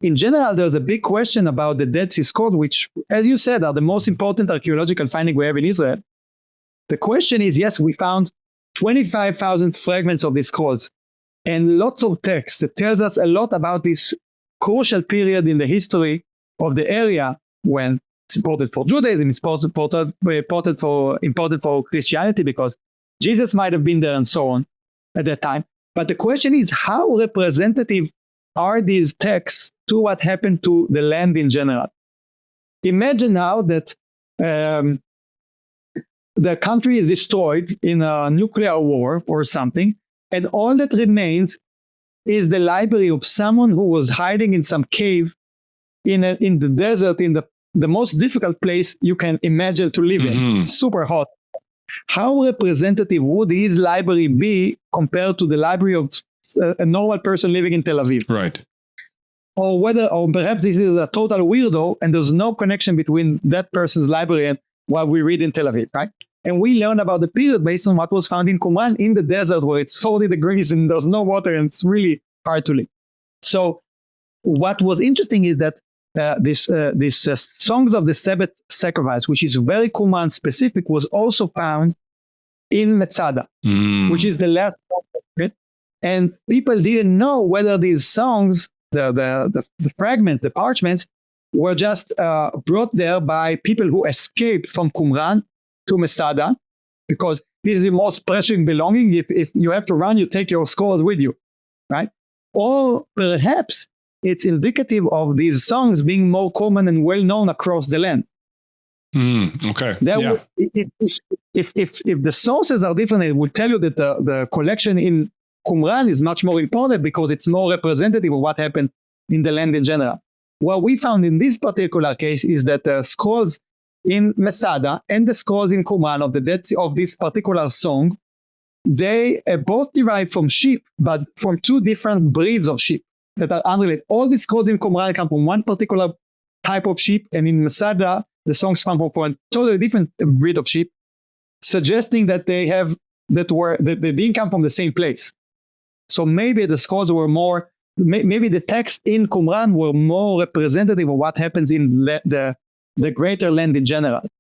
in general, there's a big question about the Dead Sea Scrolls, which, as you said, are the most important archaeological finding we have in Israel. The question is, yes, we found 25,000 fragments of these scrolls and lots of text that tells us a lot about this crucial period in the history of the area when it's important for Judaism, it's important for Christianity because Jesus might have been there and so on at that time. But the question is, how representative are these texts to what happened to the land in general? Imagine now that the country is destroyed in a nuclear war or something, and all that remains is the library of someone who was hiding in some cave in the desert, in the most difficult place you can imagine to live in, super hot. How representative would his library be compared to the library of a normal person living in Tel Aviv? Right. Or perhaps this is a total weirdo and there's no connection between that person's library and what we read in Tel Aviv, right? And we learn about the period based on what was found in Qumran in the desert where it's 40 degrees and there's no water and it's really hard to live. So what was interesting is that this Songs of the Sabbath Sacrifice, which is very Qumran specific, was also found in Metzada, which is the last bit. And people didn't know whether these songs, the fragments, the parchments, were just brought there by people who escaped from Qumran to Masada, because this is the most precious belonging. If you have to run, you take your scrolls with you, right? Or perhaps it's indicative of these songs being more common and well known across the land. Okay. If the sources are different, it will tell you that the collection in Qumran is much more important because it's more representative of what happened in the land in general. What we found in this particular case is that the scrolls in Masada and the scrolls in Qumran of the Dead Sea of this particular song, they both derive from sheep, but from two different breeds of sheep that are unrelated. All these scrolls in Qumran come from one particular type of sheep, and in Masada, the songs come from a totally different breed of sheep, suggesting that they didn't come from the same place. So maybe the scrolls were more, maybe the text in Qumran were more representative of what happens in the greater land in general.